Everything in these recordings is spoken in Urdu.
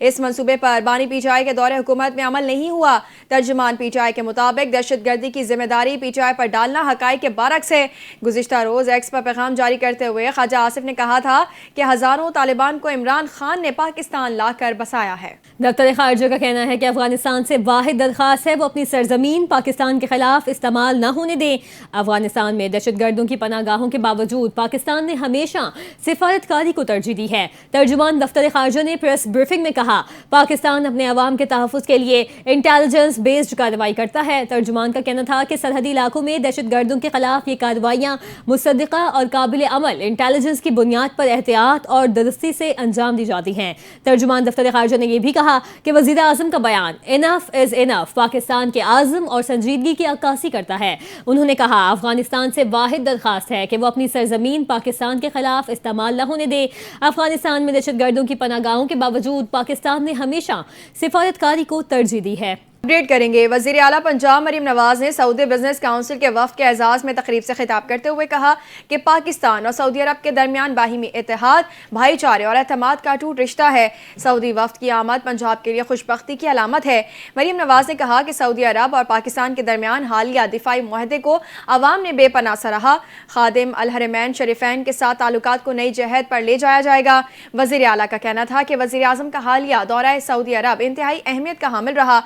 اس منصوبے پر بانی پی ٹی آئی کے دور حکومت میں عمل نہیں ہوا۔ ترجمان پی ٹی آئی کے مطابق دہشت گردی کی ذمہ داری پی ٹی آئی پر ڈالنا حقائق کے برعکس ہے۔ گزشتہ روز ایکس پر پیغام جاری کرتے ہوئے خواجہ آصف نے کہا تھا کہ ہزاروں طالبان کو عمران خان نے پاکستان لا کر بسایا ہے۔ دفتر خارجہ کا کہنا ہے کہ افغانستان سے واحد درخواست ہے وہ اپنی سرزمین پاکستان کے خلاف استعمال نہ ہونے دیں۔ افغانستان میں دہشت گردوں کی پناہ گاہوں کے باوجود پاکستان نے ہمیشہ سفارتکاری کو ترجیح دی ہے۔ ترجمان دفتر خارجہ نے پریس بریفنگ میں کہا پاکستان اپنے عوام کے تحفظ کے لیے انٹیلیجنس بیسڈ کارروائی کرتا ہے۔ ترجمان کا کہنا تھا کہ سرحدی علاقوں میں دہشت گردوں کے خلاف یہ کارروائیاں مصدقہ اور قابل عمل انٹیلیجنس کی بنیاد پر احتیاط اور درستی سے انجام دی جاتی ہیں۔ ترجمان دفتر خارجہ نے یہ بھی کہا کہ وزیر اعظم کا بیان انف از انف پاکستان کے عزم اور سنجیدگی کی عکاسی کرتا ہے۔ انہوں نے کہا افغانستان سے واحد درخواست ہے کہ وہ اپنی سرزمین پاکستان کے خلاف استعمال نہ ہونے دے۔ افغانستان میں دہشت گردوں کی پناہ گاہوں کے باوجود پاکستان نے ہمیشہ سفارتکاری کو ترجیح دی ہے۔ اپڈیٹ کریں گے۔ وزیر اعلیٰ پنجاب مریم نواز نے سعودی بزنس کونسل کے وفد کے اعزاز میں تقریب سے خطاب کرتے ہوئے کہا کہ پاکستان اور سعودی عرب کے درمیان باہمی اتحاد، بھائی چارے اور اعتماد کا ٹوٹ رشتہ ہے۔ سعودی وفد کی آمد پنجاب کے لیے خوش بختی کی علامت ہے۔ مریم نواز نے کہا کہ سعودی عرب اور پاکستان کے درمیان حالیہ دفاعی معاہدے کو عوام نے بے پناہ سراہا۔ خادم الحرمین شریفین کے ساتھ تعلقات کو نئی جہت پر لے جایا جائے گا۔ وزیر اعلیٰ کا کہنا تھا کہ وزیر اعظم کا حالیہ دورہ سعودی عرب انتہائی اہمیت کا حامل رہا۔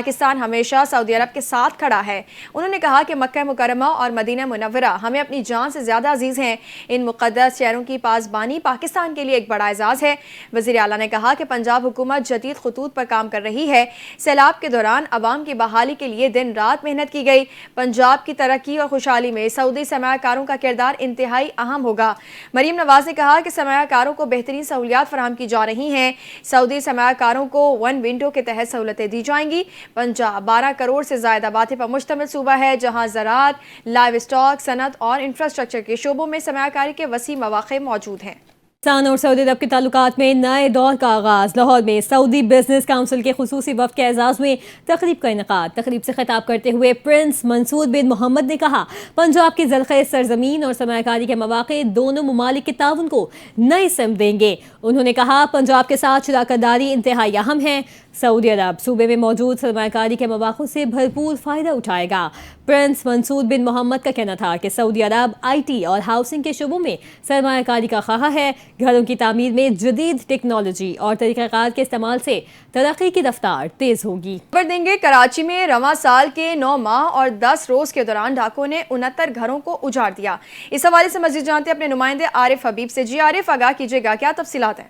پاکستان ہمیشہ سعودی عرب کے ساتھ کھڑا ہے۔ انہوں نے کہا کہ مکہ مکرمہ اور مدینہ منورہ ہمیں اپنی جان سے زیادہ عزیز ہیں۔ ان مقدس شہروں کی پاسبانی پاکستان کے لیے ایک بڑا اعزاز ہے۔ وزیر اعلیٰ نے کہا کہ پنجاب حکومت جدید خطوط پر کام کر رہی ہے۔ سیلاب کے دوران عوام کی بحالی کے لیے دن رات محنت کی گئی۔ پنجاب کی ترقی اور خوشحالی میں سعودی سرمایہ کاروں کا کردار انتہائی اہم ہوگا۔ مریم نواز نے کہا کہ سرمایہ کاروں کو بہترین سہولیات فراہم کی جا رہی ہیں۔ سعودی سرمایہ کاروں کو ون ونڈو کے تحت سہولتیں دی جائیں گی۔ پنجاب 12 کروڑ سے زائد آبادی پر مشتمل صوبہ ہے، جہاں زراعت، لائیو اسٹاک، صنعت اور انفراسٹرکچر کے شعبوں میں سرمایہ کاری کے وسیع مواقع موجود ہیں۔ پاکستان اور سعودی عرب کے تعلقات میں نئے دور کا آغاز۔ لاہور میں سعودی بزنس کونسل کے خصوصی وفد کے اعزاز میں تقریب کا انعقاد۔ تقریب سے خطاب کرتے ہوئے پرنس منصور بن محمد نے کہا پنجاب کی زرخیز سرزمین اور سرمایہ کاری کے مواقع دونوں ممالک کے تعاون کو نئی سمت دیں گے۔ انہوں نے کہا پنجاب کے ساتھ شراکت داری انتہائی اہم ہے۔ سعودی عرب صوبے میں موجود سرمایہ کاری کے مواقع سے بھرپور فائدہ اٹھائے گا۔ پرنس منصور بن محمد کا کہنا تھا کہ سعودی عرب آئی ٹی اور ہاؤسنگ کے شعبوں میں سرمایہ کاری کا خواہاں ہے۔ گھروں کی تعمیر میں جدید ٹیکنالوجی اور طریقہ کار کے استعمال سے ترقی کی رفتار تیز ہوگی۔ خبر دیں گے کراچی میں رواں سال کے 9 ماہ اور 10 روز کے دوران ڈاکوں نے 69 گھروں کو اجاڑ دیا۔ اس حوالے سے مزید جانتے ہیں اپنے نمائندے عارف حبیب سے۔ جی عارف، آگاہ کیجیے گا، کیا تفصیلات ہیں؟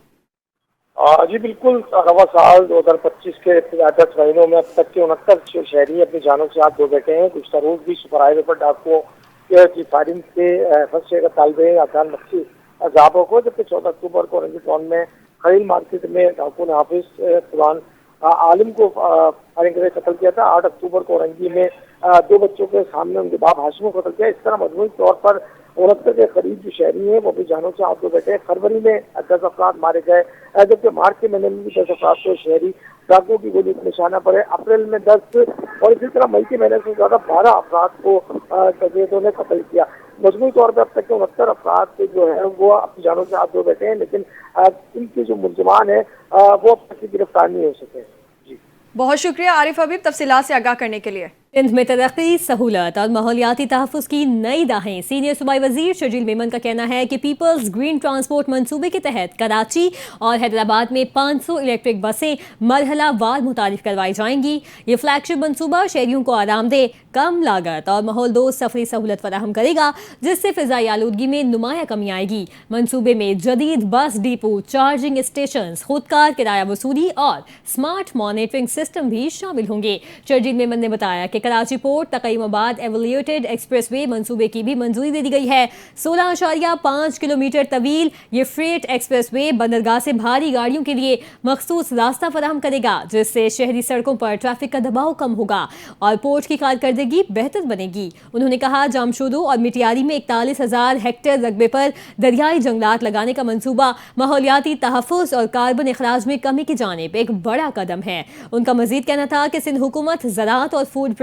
جی بالکل، رواں سال 2025 کے 10 مہینوں میں اب تک کے 69 شہری اپنی جانوں سے ہاتھ دھو بیٹھے ہیں۔ گزشتہ روز بھی سپر ہائی وے پر ڈاکوں کی فائرنگ سے فرسٹ کا طالب افغان مقصد عذابوں کو، جبکہ 14 اکتوبر کو رنجی ٹاؤن میں خلیل مارکیٹ میں ڈاکوں نے حافظ قرآن عالم کو فائرنگ کر قتل کیا تھا۔ 8 اکتوبر کو رنجی میں 2 بچوں کے سامنے ان کے باپ ہاشم کو قتل کیا۔ اس طرح مجموعی طور پر 69 کے قریب جو شہری ہیں وہ اپنی جانوں سے ہاتھ دھو بیٹھے ہیں۔ فروری میں 10 افراد مارے گئے، جبکہ مارچ کے مہینے میں بھی 10 افراد کو شہری ڈاکوں کی گولی پر نشانہ پڑے۔ اپریل میں 10 اور اسی طرح مئی کے مہینے سے زیادہ 12 افراد کو تجزیوں نے قتل کیا۔ مجموعی طور پر اب تک کے 69 افراد جو ہے وہ اپنی جانوں سے ہاتھ دھو بیٹھے ہیں، لیکن ان کے جو ملزمان ہیں وہ اب تک گرفتار نہیں ہو سکے۔ جی بہت شکریہ عارف حبیب تفصیلات سے آگاہ کرنے کے لیے۔ سندھ میں ترقی، سہولت اور ماحولیاتی تحفظ کی نئی راہیں۔ سینئر صوبائی وزیر شرجیل میمن کا کہنا ہے کہ پیپلز گرین ٹرانسپورٹ منصوبے کے تحت کراچی اور حیدرآباد میں 500 الیکٹرک بسیں مرحلہ وار متعارف کروائی جائیں گی۔ یہ فلیگ شپ منصوبہ شہریوں کو آرام دہ، کم لاگت اور ماحول دوست سفری سہولت فراہم کرے گا، جس سے فضائی آلودگی میں نمایاں کمی آئے گی۔ منصوبے میں جدید بس ڈیپو، چارجنگ اسٹیشنز، خودکار کرایہ وصولی اور اسمارٹ مانیٹرنگ سسٹم بھی شامل ہوں گے۔ شرجیل میمن نے بتایا کہ کراچی پورٹ تقیم آباد ایولیوٹڈ ایکسپریس وے منصوبے کی بھی منظوری دے دی گئی ہے۔ 16.5 کلومیٹر طویل یہ فریٹ ایکسپریس وے بندرگاہ سے بھاری گاڑیوں کے لیے مخصوص راستہ فراہم کرے گا، جس سے شہری سڑکوں پر ٹریفک کا دباؤ کم ہوگا اور پورٹ کی کارکردگی بہتر بنے گی۔ انہوں نے کہا جامشورو اور مٹیاری میں 41,000 ہیکٹر رقبے پر دریائی جنگلات لگانے کا منصوبہ ماحولیاتی تحفظ اور کاربن اخراج میں کمی کی جانب ایک بڑا قدم ہے۔ ان کا مزید کہنا تھا کہ سندھ حکومت زراعت اور فوڈ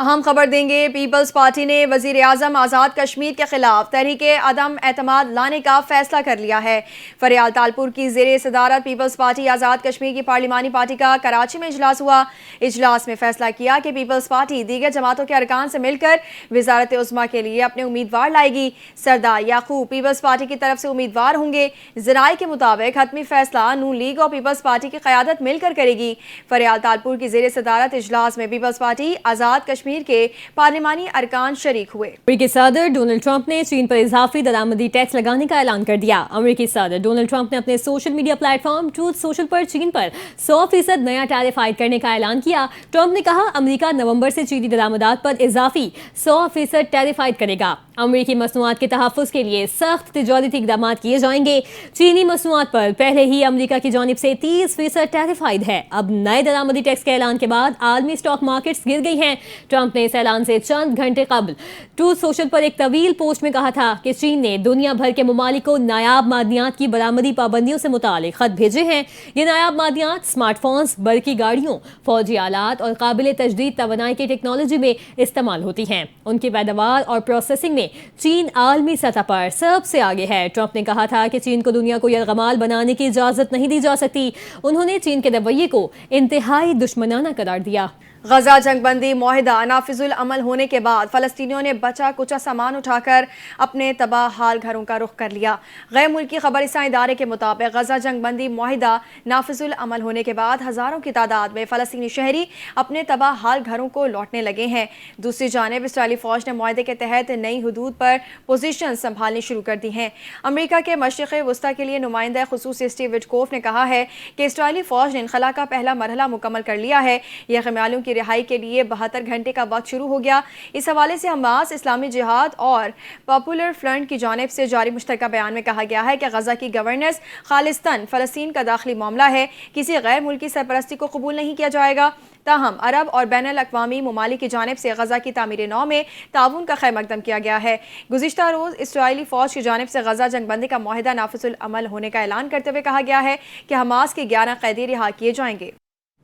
اہم خبر دیں گے، پیپلز پارٹی نے وزیر اعظم آزاد کشمیر کے خلاف تحریک عدم اعتماد لانے کا فیصلہ کر لیا ہے۔ فریال تالپور کی زیر صدارت پیپلز پارٹی آزاد کشمیر کی پارلیمانی پارٹی کا کراچی میں اجلاس ہوا۔ اجلاس میں فیصلہ کیا کہ پیپلز پارٹی دیگر جماعتوں کے ارکان سے مل کر وزارت عظمیٰ کے لیے اپنے امیدوار لائے گی۔ سردار یعقوب پیپلز پارٹی کی طرف سے امیدوار ہوں گے۔ ذرائع کے مطابق حتمی فیصلہ نون لیگ اور پیپلز پارٹی کی قیادت مل کر کرے گی۔ فریال تالپور کی زیر صدارت اجلاس میں پیپلز پارٹی آزاد کشمیر کے پارلیمانی ارکان شریک ہوئے۔ امریکی صدر ڈونلڈ ٹرمپ نے چین پر اضافی درآمدی ٹیکس لگانے کا اعلان کر دیا۔ امریکی صدر ڈونلڈ ٹرمپ نے اپنے social media platform Truth Social پر چین پر 100% نیا ٹیرف عائد کرنے کا اعلان کیا۔ ٹرمپ نے کہا امریکہ نومبر سے چینی درآمدات پر اضافی 100% ٹیرف عائد کرے گا۔ امریکی مصنوعات کے تحفظ کے لیے سخت تجارتی اقدامات کیے جائیں گے۔ چینی مصنوعات پر پہلے ہی امریکہ کی جانب سے 30% ٹیرف عائد ہے۔ اب نئے درآمدی ٹیکس کے اعلان کے بعد عالمی اسٹاک مارکیٹس گر گئی ہیں۔ ٹرمپ نے اس اعلان سے چند گھنٹے قبل ٹروتھ سوشل پر ایک طویل پوسٹ میں کہا تھا کہ چین نے دنیا بھر کے ممالک کو نایاب معدنیات کی برآمدی پابندیوں سے متعلق خط بھیجے ہیں۔ یہ نایاب معدنیات اسمارٹ فونز، برقی گاڑیوں، فوجی آلات اور قابل تجدید توانائی کی ٹیکنالوجی میں استعمال ہوتی ہیں۔ ان کی پیداوار اور پروسیسنگ میں چین عالمی سطح پر سب سے آگے ہے۔ ٹرمپ نے کہا تھا کہ چین کو دنیا کو یرغمال بنانے کی اجازت نہیں دی جا سکتی۔ انہوں نے چین کے رویے کو انتہائی دشمنانہ قرار دیا۔ غزہ جنگ بندی معاہدہ نافذ العمل ہونے کے بعد فلسطینیوں نے بچا کچا سامان اٹھا کر اپنے تباہ حال گھروں کا رخ کر لیا۔ غیر ملکی خبر رساں ادارے کے مطابق غزہ جنگ بندی معاہدہ نافذ العمل ہونے کے بعد ہزاروں کی تعداد میں فلسطینی شہری اپنے تباہ حال گھروں کو لوٹنے لگے ہیں۔ دوسری جانب اسرائیلی فوج نے معاہدے کے تحت نئی حدود پر پوزیشن سنبھالنی شروع کر دی ہیں۔ امریکہ کے مشرق وسطیٰ کے لیے نمائندہ خصوصی اسٹیو وٹکوف نے کہا ہے کہ اسرائیلی فوج نے انخلا کا پہلا مرحلہ مکمل کر لیا ہے۔ یہ خیمالیوں کی رہائی کے لیے 72 گھنٹے کا وقت شروع ہو گیا۔ اس حوالے سے حماس، اسلامی جہاد اور پاپولر فرنٹ کی جانب سے جاری مشترکہ بیان میں کہا گیا ہے کہ غزہ کی گورننس خالصتاً فلسطین کا داخلی معاملہ ہے، کسی غیر ملکی سرپرستی کو قبول نہیں کیا جائے گا۔ تاہم عرب اور بین الاقوامی ممالک کی جانب سے غزہ کی تعمیر نو میں تعاون کا خیر مقدم کیا گیا ہے۔ گزشتہ روز اسرائیلی فوج کی جانب سے غزہ جنگ بندی کا معاہدہ نافذ العمل ہونے کا اعلان کرتے ہوئے کہا گیا ہے کہ حماس کے 11 قیدی رہا کیے جائیں گے۔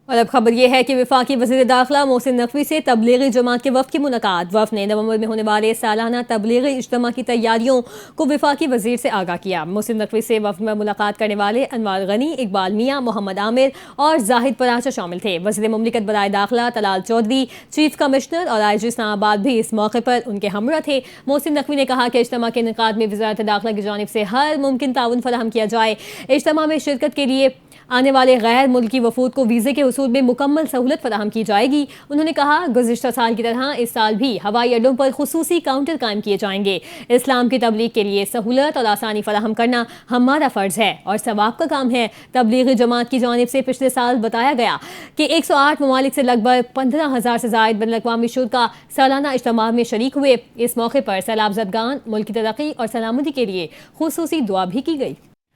اور اب خبر یہ ہے کہ وفاقی وزیر داخلہ محسن نقوی سے تبلیغی جماعت کے وفد کی ملاقات۔ وفد نے نومبر میں ہونے والے سالانہ تبلیغی اجتماع کی تیاریوں کو وفاقی وزیر سے آگاہ کیا۔ محسن نقوی سے وفد میں ملاقات کرنے والے انوار غنی، اقبال میاں، محمد عامر اور زاہد پراچا شامل تھے۔ وزیر مملکت برائے داخلہ طلال چودھری، چیف کمشنر اور آئی جی اسلام آباد بھی اس موقع پر ان کے ہمراہ تھے۔ محسن نقوی نے کہا کہ اجتماع کے انعقاد میں وزارت داخلہ کی جانب سے ہر ممکن تعاون فراہم کیا جائے۔ اجتماع میں شرکت کے لیے آنے والے غیر ملکی وفود کو ویزے کے حصول میں مکمل سہولت فراہم کی جائے گی۔ انہوں نے کہا گزشتہ سال کی طرح اس سال بھی ہوائی اڈوں پر خصوصی کاؤنٹر قائم کیے جائیں گے۔ اسلام کی تبلیغ کے لیے سہولت اور آسانی فراہم کرنا ہمارا فرض ہے اور ثواب کا کام ہے۔ تبلیغی جماعت کی جانب سے پچھلے سال بتایا گیا کہ 108 ممالک سے لگ بھگ 15,000 سے زائد بین الاقوامی شرکاء سالانہ اجتماع میں شریک ہوئے۔ اس موقع پر سیلاب زدگان، ملکی ترقی اور سلامتی کے لیے خصوصی دعا بھی کی گئی۔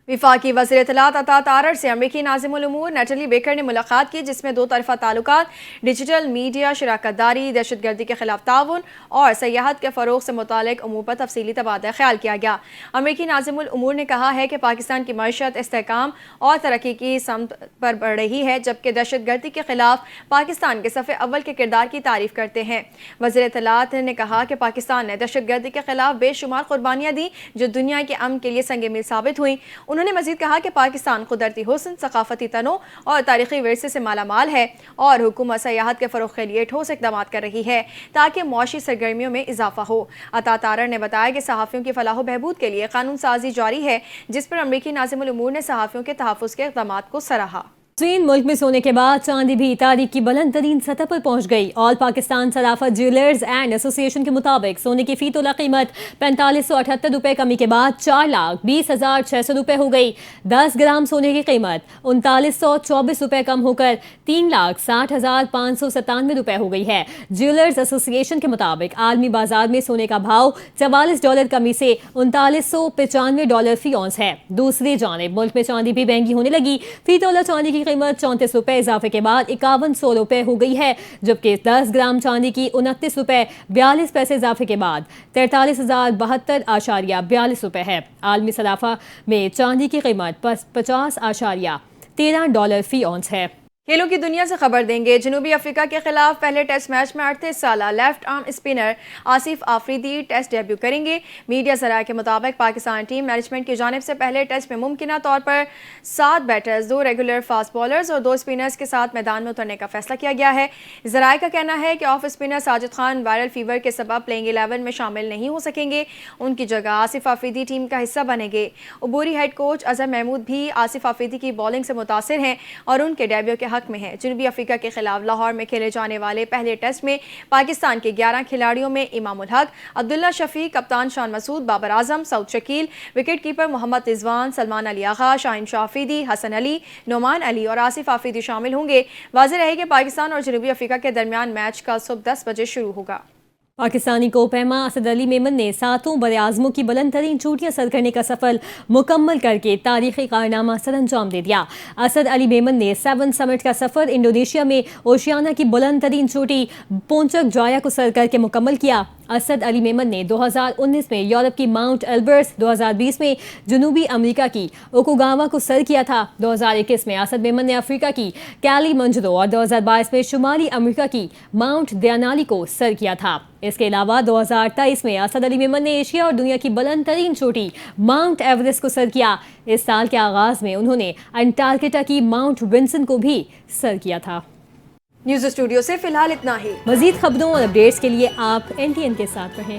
وفاقی وزیر اطلاعات عطا تارڑ سے امریکی ناظم الامور نیٹلی بیکر نے ملاقات کی، جس میں دو طرفہ تعلقات، ڈیجیٹل میڈیا، شراکت داری، دہشت گردی کے خلاف تعاون اور سیاحت کے فروغ سے متعلق امور پر تفصیلی تبادلہ خیال کیا گیا۔ امریکی ناظم الامور نے کہا ہے کہ پاکستان کی معیشت استحکام اور ترقی کی سمت پر بڑھ رہی ہے، جبکہ دہشت گردی کے خلاف پاکستان کے صف اول کے کردار کی تعریف کرتے ہیں۔ وزیر اطلاعات نے کہا کہ پاکستان نے دہشت گردی کے خلاف بے شمار قربانیاں دیں جو دنیا کے امن کے لیے سنگ میل ثابت ہوئیں۔ انہوں نے مزید کہا کہ پاکستان قدرتی حسن، ثقافتی تنوع اور تاریخی ورثے سے مالا مال ہے اور حکومت سیاحت کے فروغ کے لیے ٹھوس اقدامات کر رہی ہے تاکہ معاشی سرگرمیوں میں اضافہ ہو۔ عطا تارڑ نے بتایا کہ صحافیوں کی فلاح و بہبود کے لیے قانون سازی جاری ہے، جس پر امریکی ناظم الامور نے صحافیوں کے تحفظ کے اقدامات کو سراہا۔ چین ملک میں سونے کے بعد چاندی بھی تاریخ کی بلند ترین سطح پر پہنچ گئی۔ آل پاکستان صرافت جیولرز اینڈ ایسوسی ایشن کے مطابق سونے کی فی تولہ قیمت 4578 روپے کمی کے بعد 4,20,600 روپے ہو گئی۔ 10 گرام سونے کی قیمت 3924 روپے کم ہو کر 3,60,597 روپے ہو گئی ہے۔ جیولرز ایسوسی ایشن کے مطابق عالمی بازار میں سونے کا بھاؤ $44 کمی سے $3995 فی اونس ہے۔ دوسری جانب ملک میں چاندی بھی مہنگی ہونے لگی۔ فی تولہ چاندی کی قیمت 34 روپے اضافے کے بعد 5100 روپے ہو گئی ہے، جبکہ 10 گرام چاندی کی 29 روپے 42 پیسے اضافے کے بعد 43,072.42 روپے ہے۔ عالمی صرافہ میں چاندی کی قیمت $50.13 فی اونس ہے۔ کھیلوں کی دنیا سے خبر دیں گے. جنوبی افریقہ کے خلاف پہلے ٹیسٹ میچ میں 38 سالہ left arm spinner Asif Afridi test debut کریں گے. میڈیا ذرائع کے مطابق پاکستان ٹیم مینجمنٹ کی جانب سے پہلے ٹیسٹ میں ممکنہ طور پر 7 بیٹرز، 2 ریگولر فاسٹ بالرز اور 2 اسپنرز کے ساتھ میدان میں اترنے کا فیصلہ کیا گیا ہے. ذرائع کا کہنا ہے کہ off spinner Sajid Khan viral fever کے سبب پلینگ 11 میں شامل نہیں ہو سکیں گے. ان کی جگہ آصف آفریدی ٹیم کا حصہ بنیں گے. عبوری ہیڈ کوچ اظہر محمود بھی آصف آفریدی کی بالنگ سے متاثر ہیں اور ان کے ڈیبیو کے حق میں ہیں. جنوبی افریقہ کے خلاف لاہور میں کھیلے جانے والے پہلے ٹیسٹ میں پاکستان کے 11 کھلاڑیوں میں امام الحق، عبداللہ شفیق، کپتان شان مسعود، بابر اعظم، سعود شکیل، وکٹ کیپر محمد رضوان، سلمان علی آغا، شاہین شاہ آفریدی، حسن علی، نعمان علی اور آصف آفریدی شامل ہوں گے. واضح رہے کہ پاکستان اور جنوبی افریقہ کے درمیان میچ کل صبح 10 بجے شروع ہوگا. پاکستانی کو پیما اسد علی میمن نے 7 براعظموں کی بلند ترین چوٹیاں سر کرنے کا سفر مکمل کر کے تاریخی کارنامہ سر انجام دے دیا. اسد علی میمن نے 7 سمٹ کا سفر انڈونیشیا میں اوشیانا کی بلند ترین چوٹی پونچک جایا کو سر کر کے مکمل کیا. اسد علی میمن نے 2019 میں یورپ کی ماؤنٹ ایلبرس، 2020 میں جنوبی امریکہ کی اوکوگاوا کو سر کیا تھا. 2021 میں اسد میمن نے افریقہ کی کیلی منجرو اور 2022 میں شمالی امریکہ کی ماؤنٹ دیانالی کو سر کیا تھا. اس کے علاوہ 2023 میں اسد علی میمن نے ایشیا اور دنیا کی بلند ترین چوٹی ماؤنٹ ایورسٹ کو سر کیا. اس سال کے آغاز میں انہوں نے انٹارکٹیکا کی ماؤنٹ ونسن کو بھی سر کیا تھا. نیوز اسٹوڈیو سے فی الحال اتنا ہی. مزید خبروں اور اپڈیٹس کے لیے آپ NTN کے ساتھ رہیں.